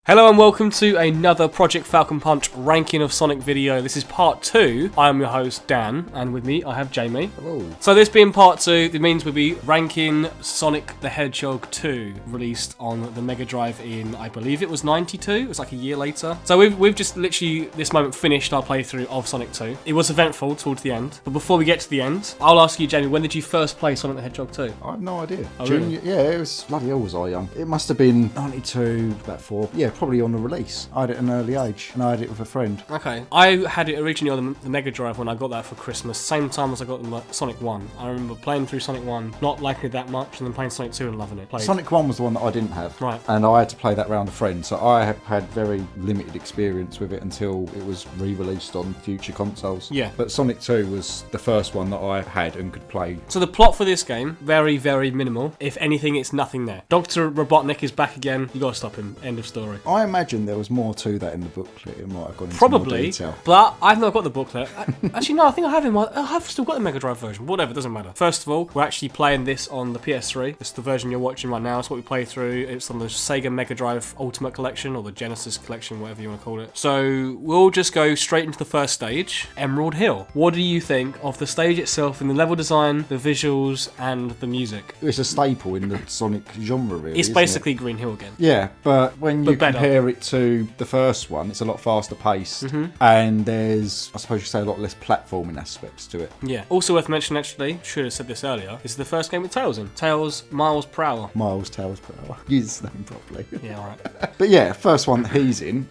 Hello and welcome to another Project Falcon Punch ranking of Sonic video. This is part 2. I am your host Dan, and with me I have Jamie. Hello. So this being part 2, it means we'll be ranking Sonic the Hedgehog 2, released on the Mega Drive in, I believe it was 92, it was like a year later. So we've just literally, this moment, finished our playthrough of Sonic 2. It was eventful towards the end, but before we get to the end, I'll ask you, Jamie, when did you first play Sonic the Hedgehog 2? I have no idea. Oh, really? Yeah, it was bloody hell was I young. It must have been 92, about 4. Yeah, probably on the release. I had it at an early age, and I had it with a friend. Okay. I had it originally on the Mega Drive when I got that for Christmas, same time as I got the Sonic 1. I remember playing through Sonic 1, not liking it that much, and then playing Sonic 2 and loving it. Sonic 1 was the one that I didn't have. Right. And I had to play that round a friend, so I have had very limited experience with it until it was re-released on future consoles. Yeah. But Sonic 2 was the first one that I had and could play. So the plot for this game, very, very minimal. If anything, it's nothing there. Dr. Robotnik is back again. You gotta stop him. End of story. I imagine there was more to that in the booklet. It might have gone into Probably, more detail. but I've not got the booklet. Actually, no, I think I have I've still got the Mega Drive version. Whatever, doesn't matter. First of all, we're actually playing this on the PS3. It's the version you're watching right now. It's what we play through. It's on the Sega Mega Drive Ultimate Collection, or the Genesis Collection, whatever you want to call it. So we'll just go straight into the first stage, Emerald Hill. What do you think of the stage itself, and the level design, the visuals, and the music? It's a staple in the Sonic genre, really. It's isn't basically Green Hill again. Yeah, but when you better. compare it to the first one, it's a lot faster paced, and there's, I suppose you say, a lot less platforming aspects to it. Yeah. Also worth mentioning, actually, should have said this earlier, this is the first game with Tails in. Tails miles per hour. Miles Towers per hour. Use his name properly. Yeah, alright. But yeah, first one that he's in,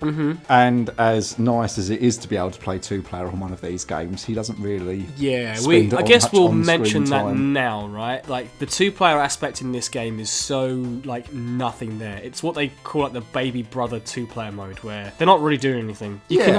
and as nice as it is to be able to play two-player on one of these games, he doesn't really. Yeah, spend I on guess much we'll on-screen mention that time. now, right? Like, the two-player aspect in this game is so, like, nothing there. It's what they call, like, the baby brother two-player mode, where they're not really doing anything. You can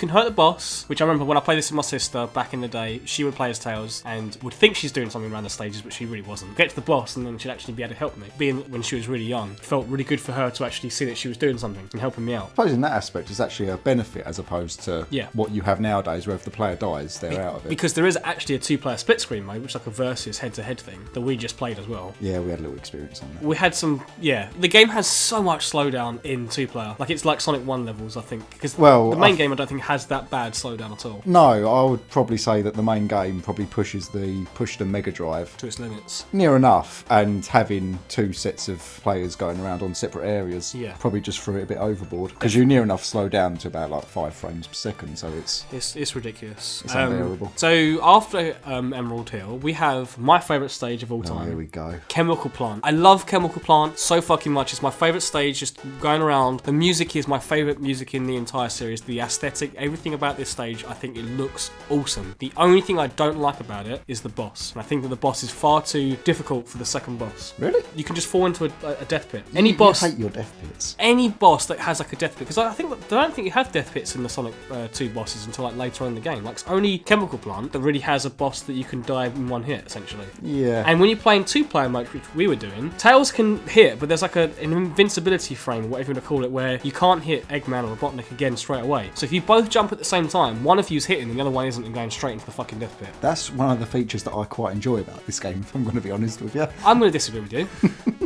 hurt the boss, which I remember when I played this with my sister back in the day, she would play as Tails and would think she's doing something around the stages, but she really wasn't. Get to the boss and then she'd actually be able to help me. Being when she was really young, it felt really good for her to actually see that she was doing something and helping me out. I suppose in that aspect, it's actually a benefit as opposed to Yeah. what you have nowadays, where if the player dies, they're out of it. Because there is actually a two-player split screen mode, which is like a versus head-to-head thing that we just played as well. Yeah, we had a little experience on that. We had some, the game has so much slowdown in two-player. Like, it's like Sonic 1 levels, I think. Because the main game, I don't think, has that bad slowdown at all. No, I would probably say that the main game probably pushed the Mega Drive To its limits. near enough, and having two sets of players going around on separate areas probably just threw it a bit overboard, because you near enough slow down to about like 5 frames per second, so It's ridiculous. It's unbearable. So after Emerald Hill, we have my favourite stage of all time. here we go. Chemical Plant. I love Chemical Plant so fucking much. It's my favourite stage, just going around. The music is my favourite music in the entire series. The aesthetic, everything about this stage, I think it looks awesome. The only thing I don't like about it is the boss. And I think that the boss is far too difficult for the second boss. Really? You can just fall into a death pit. You hate your death pits. Any boss that has like a death pit, because I don't think you have death pits in the Sonic 2 bosses until like later on in the game. Like, it's only Chemical Plant that really has a boss that you can die in one hit, essentially. Yeah. And when you play in two-player mode, which we were doing, Tails can hit, but there's like an invincibility frame, whatever you want to call it, where you can't hit Eggman or Robotnik again straight away. So if you both jump at the same time, one of you's hitting and the other one isn't, and going straight into the fucking death pit. That's one of the features that I quite enjoy about this game, if I'm going to be honest with you. I'm going to disagree with you,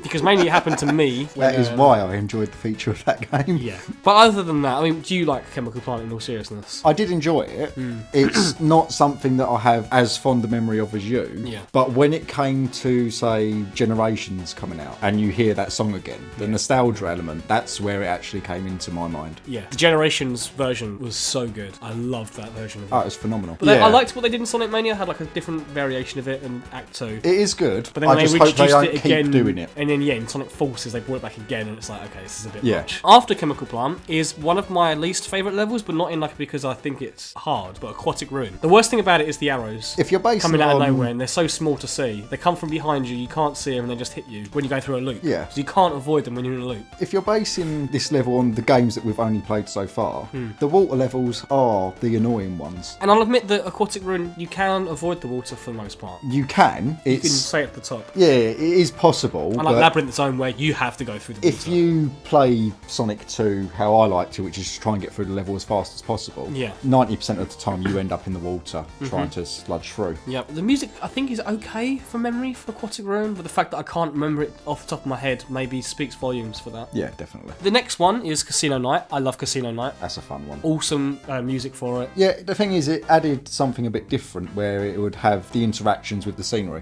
because mainly it happened to me. That is why I enjoyed the feature of that game. Yeah. But other than that, I mean, do you like Chemical Plant in all seriousness? I did enjoy it. It's not something that I have as fond a memory of as you. Yeah. But when it came to, say, Generations coming out, and you hear that song again, the nostalgia element, that's where it actually came into my mind. Yeah. The Generations version was so good. I loved that version of it. Oh, it was phenomenal. But I liked what they did in Sonic Mania. Had like a different variation of it in Act 2. It is good, But then I when just they hope they introduced don't it keep again, doing it. and then in Sonic Forces they brought it back again, and it's like, okay, this is a bit Yeah. much. After Chemical Plant is one of my least favourite levels, but not in like because I think it's hard, but Aquatic Ruin. The worst thing about it is the arrows. If you're basing coming it out of on- nowhere, and they're so small to see. They come from behind you, you can't see them, and they just hit you when you go through a loop. Yeah. So you can't avoid them when you're in a loop. If you're basing this level on the games that we've only played so far, the water levels are the annoying ones. And I'll admit that Aquatic Ruin, you can avoid the water for the most part. You can. You can It's stay at the top. yeah, it is possible. And but Labyrinth Zone where you have to go through the water. If you play Sonic 2 how I like to, which is to try and get through the level as fast as possible, 90% of the time you end up in the water trying to sludge through. Yeah, the music I think is okay from memory for Aquatic Ruin, but the fact that I can't remember it off the top of my head maybe speaks volumes for that. Yeah, definitely. The next one is Casino Night. I love Casino Night. That's a fun one. Awesome music for it. Yeah, the thing is, it added something a bit different where it would have the interactions with the scenery,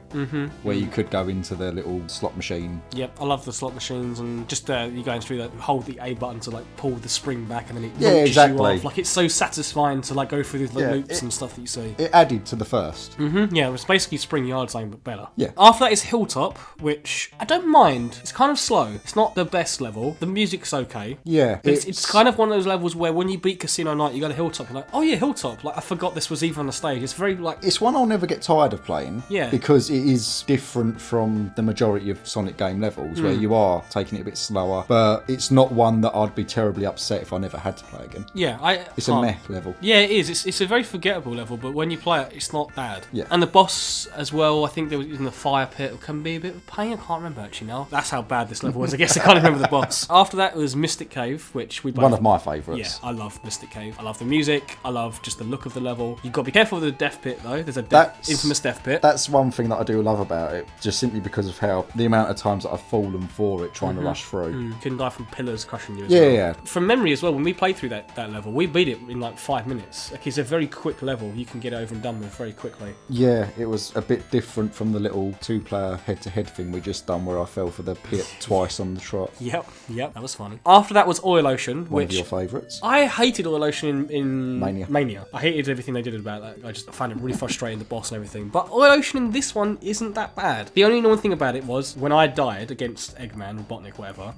where you could go into the little slot machine. Yep, I love the slot machines and just you going through that, hold the A button to like pull the spring back and then it launches you off. Like it's so satisfying to like go through these loops and stuff that you see. It added to the first. Yeah, it was basically Spring Yard Zone but better. Yeah. After that is Hilltop, which I don't mind. It's kind of slow. It's not the best level. The music's okay. Yeah. It's kind of one of those levels where when you beat Casino Night, you go to Hilltop, you're like, oh yeah, Hilltop. Like I forgot this was even on the stage. It's very like... It's one I'll never get tired of playing. Yeah. Because it is different from the majority of Sonic game levels where you are taking it a bit slower, but it's not one that I'd be terribly upset if I never had to play again. Yeah, it's a meh level. Yeah, it is. It's a very forgettable level, but when you play it, it's not bad. Yeah. And the boss as well, I think there was in the fire pit, can be a bit of a pain. I can't remember actually now. That's how bad this level was. I guess I can't remember the boss. After that was Mystic Cave, which we both... One of my favourites. Yeah, I love Mystic Cave. I love the music. I love just the look of the level. You've got to be careful with the death pit though. There's a infamous death pit. That's one thing that I do love about it, just simply because of how the amount of times that I've fallen for it trying to rush through. You can die from pillars crushing you as well. Yeah. From memory as well, when we played through that level, we beat it in like 5 minutes. Like, it's a very quick level. You can get over and done with very quickly. Yeah, it was a bit different from the little 2-player head-to-head thing we just done where I fell for the pit twice on the trot. Yep, that was funny. After that was Oil Ocean, One which... of your favourites. I hated Oil Ocean in Mania. I hated everything they did about that. I just found it really frustrating, the boss and everything. But Oil Ocean in this one isn't that bad. The only annoying thing about it was when I died against Eggman, Robotnik, whatever,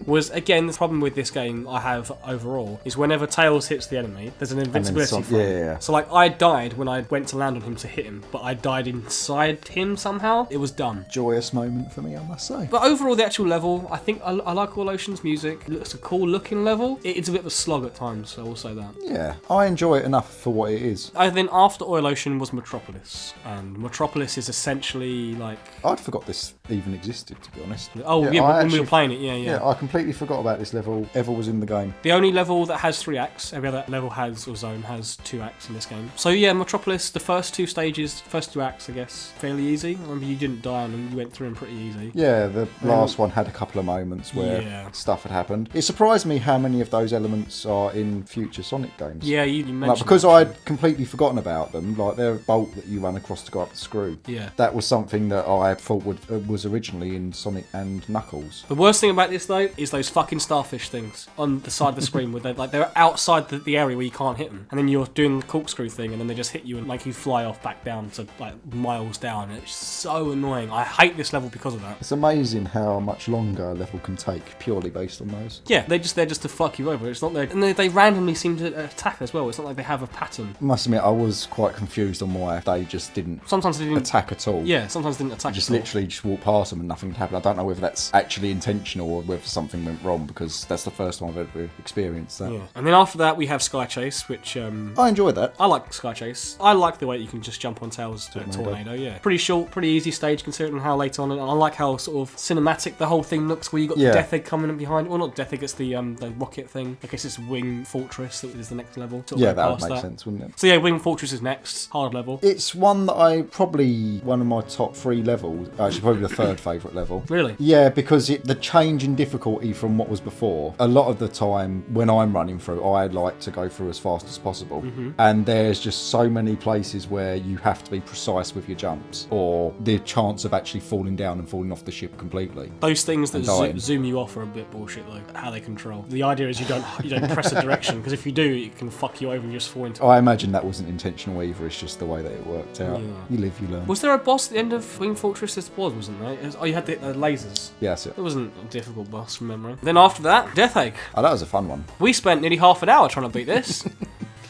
was, again, the problem with this game I have overall is whenever Tails hits the enemy, there's an invincibility frame. Yeah. So, like, I died when I went to land on him to hit him, but I died inside him somehow. It was dumb. Joyous moment for me, I must say. But overall, the actual level, I think I like Oil Ocean's music. It looks a cool looking level. It's a bit of a slog at times, so I will say that. Yeah, I enjoy it enough for what it is. And then after Oil Ocean was Metropolis, and Metropolis is essentially like... I'd forgot this even existed, to be honest. Oh, when we were playing it, yeah. Yeah, I completely forgot about this level ever was in the game. The only level that has 3 acts, every other level has, or zone has 2 acts in this game. So yeah, Metropolis, the first 2 stages, first 2 acts, I guess, fairly easy. I remember you didn't die on them, you went through them pretty easy. Yeah, the last one had a couple of moments where stuff had happened. It surprised me how many of those elements are in future Sonic games. Yeah, you mentioned like, because I'd completely forgotten about them, like their bolt that you run across to go up the screw. Yeah. That was something that I thought was originally in Sonic and Knuckles. The worst thing about this though is those fucking starfish things on the side of the screen where they're outside the area where you can't hit them, and then you're doing the corkscrew thing and then they just hit you and make you fly off back down to like miles down. It's so annoying. I hate this level because of that. It's amazing how much longer a level can take purely based on those. Yeah, they're just there just to fuck you over. It's not there, and they randomly seem to attack as well. It's not like they have a pattern. I must admit, I was quite confused on why they just didn't. Sometimes they didn't attack at all. Yeah, sometimes they didn't attack. Just literally just walk past them and nothing happened. I don't know whether that's actually intentional or whether something went wrong, because that's the first time I've ever experienced that. Yeah. And then after that we have Sky Chase, which I enjoyed that. I like Sky Chase. I like the way you can just jump on Tails to a tornado. Yeah, pretty short, pretty easy stage considering how late on. And I like how sort of cinematic the whole thing looks, where you got the Death Egg coming in behind. Well, not Death Egg, it's the rocket thing. I guess it's Wing Fortress that is the next level. Yeah, that would make sense, wouldn't it? So yeah, Wing Fortress is next, hard level. It's one that I probably one of my top 3 levels. Actually, probably the 3rd favourite level. Really? Yeah, because the change in difficulty from what was before. A lot of the time when I'm running through, I like to go through as fast as possible, and there's just so many places where you have to be precise with your jumps, or the chance of actually falling down and falling off the ship completely. Those things that zoom you off are a bit bullshit though. How they control. The idea is you don't press a direction, because if you do, it can fuck you over and just fall into it. I imagine that wasn't intentional either. It's just the way that it worked out. Yeah. You live, you learn. Was there a boss at the end of Wing Fortress? There wasn't there? You had the lasers. Yeah, that's it. It wasn't a difficult boss from memory. Then after that, Death Egg. Oh, that was a fun one. We spent nearly half an hour trying to beat this.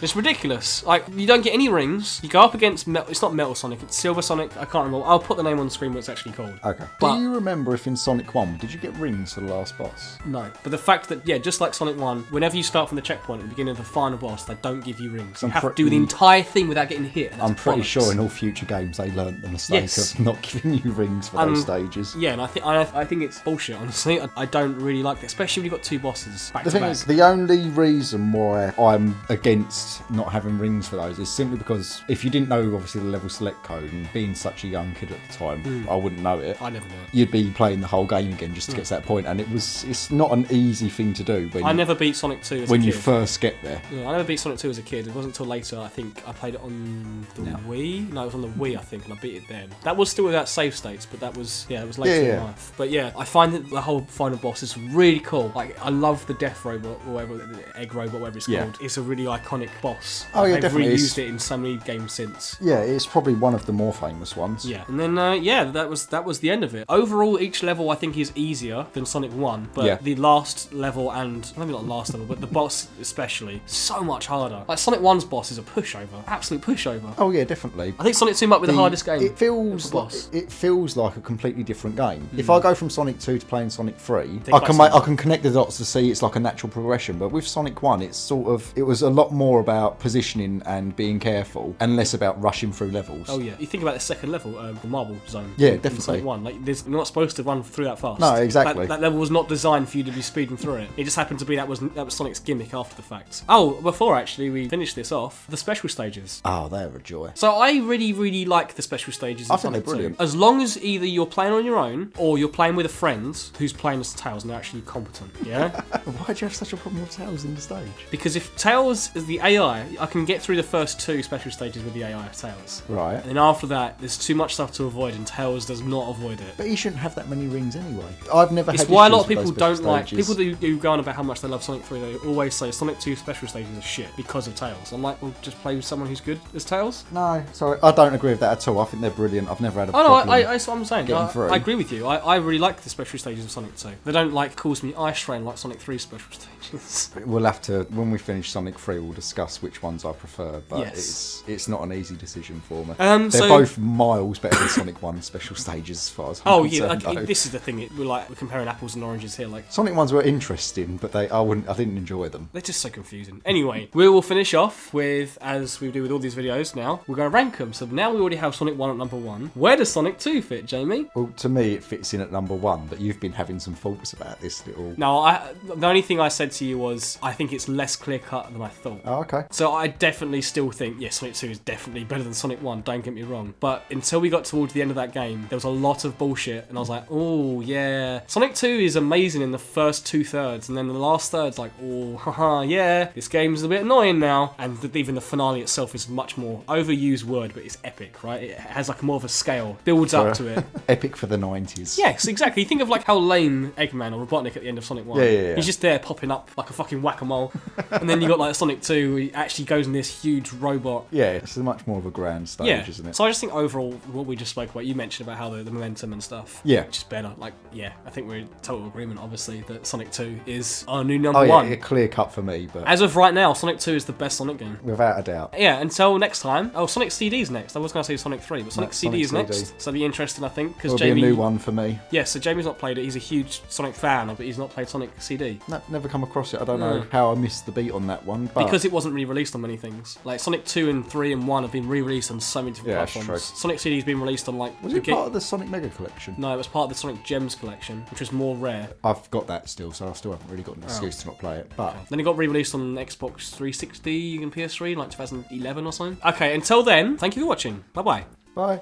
It's ridiculous. Like, you don't get any rings. You go up against it's not Metal Sonic, it's Silver Sonic. I can't remember. I'll put the name on the screen what it's actually called. Okay. But, do you remember if in Sonic 1, did you get rings for the last boss? No. But the fact that, yeah, just like Sonic 1, whenever you start from the checkpoint at the beginning of the final boss, they don't give you rings. You have to do the entire thing without getting hit. And I'm pretty sure in all future games they learnt the mistake of not giving you rings for those stages. Yeah, and I think it's bullshit, honestly. I don't really like it, especially when you've got two bosses back The to thing back. is, the only reason why I'm against not having rings for those is simply because if you didn't know, obviously, the level select code, and being such a young kid at the time, I wouldn't know it. I never knew it. You'd be playing the whole game again just to get to that point, and it's not an easy thing to do. I never beat Sonic 2 as a kid. When you first get there. Yeah, I never beat Sonic 2 as a kid. It wasn't until later, I think, I played it on the Wii. No, it was on the Wii, I think, and I beat it then. That was still without save states, but that was, it was later in life. But yeah, I find that the whole final boss is really cool. Like, I love the Death Robot, or whatever, the Egg Robot, whatever it's called. It's a really iconic boss. Oh, yeah, They've definitely. reused it in so many games since. Yeah, it's probably one of the more famous ones. Yeah, and then, that was the end of it. Overall, each level, I think, is easier than Sonic 1, but the last level, and maybe not last level, but the boss especially, so much harder. Like, Sonic 1's boss is a pushover. Absolute pushover. Oh, yeah, definitely. I think Sonic 2 might be the hardest game. It feels like a completely different game. If I go from Sonic 2 to playing Sonic 3, I can connect the dots to see it's like a natural progression. But with Sonic 1, it was a lot more about positioning and being careful, and less about rushing through levels. Oh yeah, you think about the second level, the Marble Zone. Yeah, in definitely. Sonic 1, like you're not supposed to run through that fast. No, exactly. That level was not designed for you to be speeding through it. It just happened to be that was Sonic's gimmick after the fact. Oh, before actually we finish this off, the special stages. Oh, they're a joy. So I really, really like the special stages. I think they're brilliant. As long as either you're playing on your own or you're playing with a friend who's playing as Tails and they're actually competent. Yeah. Why do you have such a problem with Tails in the stage? Because if Tails is the AI, I can get through the first two special stages with the AI of Tails. Right. And then after that, there's too much stuff to avoid, and Tails does not avoid it. But he shouldn't have that many rings anyway. I've never had. It's why a lot of issues people with those don't like. stages. People who go on about how much they love Sonic 3, they always say Sonic 2 special stages are shit because of Tails. I'm like, well, just play with someone who's good as Tails. No, sorry, I don't agree with that at all. I think they're brilliant. I've never had a Oh problem. no, that's what I'm saying. I I agree with you. I really like the special stages of Sonic 2. They don't cause me eye strain like Sonic 3 special stages. We'll have to, when we finish Sonic 3, we'll discuss which ones I prefer, but Yes. it's not an easy decision for me. So- They're both miles better than Sonic 1 special stages as far as I'm concerned, Okay, though. this is the thing. We're comparing apples and oranges here. Like, Sonic ones were interesting, but I didn't enjoy them. they're just so confusing. Anyway, we will finish off with, as we do with all these videos now, we're going to rank them. So now we already have Sonic 1 at number 1. Where does Sonic 2 fit, Jamie? Well, to me, it fits in at number 1, but you've been having some thoughts about this little... No, the only thing I said to you was I think it's less clear-cut than I thought. Oh, okay. So I definitely still think, Sonic 2 is definitely better than Sonic 1, don't get me wrong. But until we got towards the end of that game, there was a lot of bullshit, and I was like, oh, yeah. Sonic 2 is amazing in the first 2/3, and then the last third's like, oh, haha, yeah, this game's a bit annoying now. And even the finale itself is a much more overused word, but it's epic, right? It has like more of a scale, builds up to it. Epic for the 90s. Yes, exactly. You think of like how lame Eggman or Robotnik at the end of Sonic 1. Yeah. He's just there popping up like a fucking whack-a-mole. And then you got like Sonic 2, where he actually goes in this huge robot. Yeah, it's much more of a grand stage, isn't it? So I just think overall, what we just spoke about, you mentioned about how the momentum and stuff. Yeah. Which is better. Like, yeah, I think we're in total agreement, obviously, that Sonic 2 is our new number 1. Yeah, clear cut for me, but... As of right now, Sonic 2 is the best Sonic game. Without a doubt. Yeah, until next time. Oh, Sonic CD's next. I was going to say Sonic 3, but Sonic CD is Sonic next. CD. So it'll be interesting, I think, because It'll Jamie... be a new one for me. Yeah, so Jamie's not played it. He's a huge Sonic fan, but he's not played Sonic CD. No, never come across it. I don't know how I missed the beat on that one. But... Because it wasn't re-released on many things. Like, Sonic 2 and 3 and 1 have been re-released on so many different platforms. That's true. Sonic CD's been released on, like... Was it part of the Sonic Mega Collection? No, it was part of the Sonic Gems collection, which was more rare. I've got that still, so I still haven't really got an excuse to not play it. But Then it got re-released on Xbox 360 and PS3 in like 2011 or something. Okay, until then, thank you for watching. Bye-bye. bye.